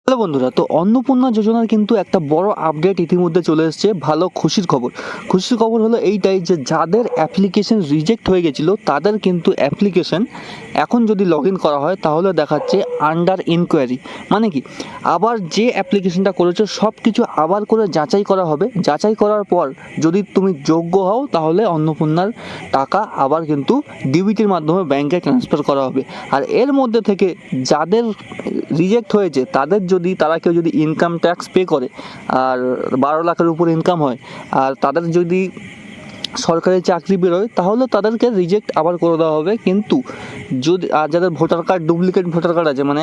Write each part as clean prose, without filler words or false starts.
Hello বন্ধুরা, তো অন্নপূর্ণা যোজনার কিন্তু একটা বড় আপডেট ইতিমধ্যে চলে এসেছে। ভালো খুশির খবর হলো এইটাই যে যাদের অ্যাপ্লিকেশন রিজেক্ট হয়ে গেছিলো তাদের কিন্তু অ্যাপ্লিকেশন এখন যদি লগ ইন করা হয় তাহলে দেখাচ্ছে আন্ডার ইনকোয়ারি। মানে কি, আবার যে অ্যাপ্লিকেশনটা করেছো সব কিছু আবার করে যাচাই করা হবে। যাচাই করার পর যদি তুমি যোগ্য হও তাহলে অন্নপূর্ণার টাকা আবার কিন্তু ডিবিটির মাধ্যমে ব্যাংকে ট্রান্সফার করা হবে। আর এর মধ্যে থেকে যাদের রিজেক্ট হয়েছে তারা কেউ যদি ইনকাম ট্যাক্স পে করে আর 12 লাখের উপর ইনকাম হয় আর তাদের যদি সরকারি চাকরি বেরোয় তাহলে তাদেরকে রিজেক্ট আবার করে দেওয়া হবে। কিন্তু যদি যাদের voter card duplicate voter card আছে, মানে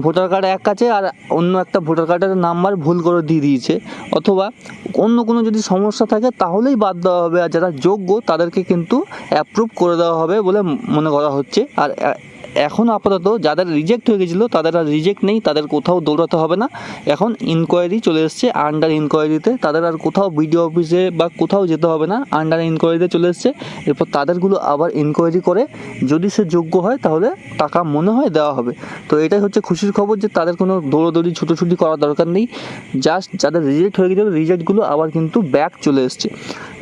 ভোটার কার্ড এক আছে আর অন্য একটা ভোটার কার্ডের নাম্বার ভুল করে দিয়ে দিয়েছে, অথবা অন্য কোনো যদি সমস্যা থাকে তাহলেই বাদ দেওয়া হবে। আর যারা যোগ্য তাদেরকে কিন্তু অ্যাপ্রুভ করে দেওয়া হবে বলে মনে করা হচ্ছে। আর এখন আপাতত যাদের রিজেক্ট হয়ে গেছিলো তাদের আর রিজেক্ট নেই, তাদের কোথাও দৌড়াতে হবে না। এখন ইনকোয়ারি চলে এসছে আন্ডার ইনকোয়ারিতে, তাদের আর কোথাও বিডিও অফিসে বা কোথাও যেতে হবে না, আন্ডার ইনকোয়ারিতে চলে এসছে। এরপর তাদেরগুলো আবার ইনকোয়ারি করে যদি সে যোগ্য হয় তাহলে টাকা মনে হয় দেওয়া হবে। তো এটাই হচ্ছে খুশির খবর যে তাদের কোনো দৌড়াদৌড়ি ছুটোছুটি করার দরকার নেই। জাস্ট যাদের রিজেক্ট হয়ে গেছিলো রিজেক্টগুলো আবার কিন্তু ব্যাক চলে এসছে,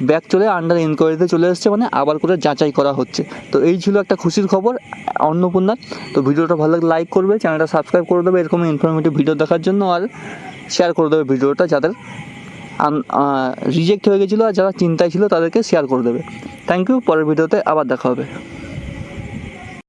ব্যাক চলে আন্ডার ইনকোয়ারিতে চলে এসছে, মানে আবার করে যাচাই করা হচ্ছে। তো এই ছিল একটা খুশির খবর অন্নপূর্ণার। তো ভিডিওটা ভালো লাগলে লাইক করবে, চ্যানেলটা সাবস্ক্রাইব করে দেবে এরকম ইনফরমেটিভ ভিডিও দেখার জন্য, আর শেয়ার করে দেবে ভিডিওটা যাদের রিজেক্ট হয়ে গেছিলো আর যারা চিন্তায় ছিল তাদেরকে শেয়ার করে দেবে। থ্যাংক ইউ, পরের ভিডিওতে আবার দেখা হবে।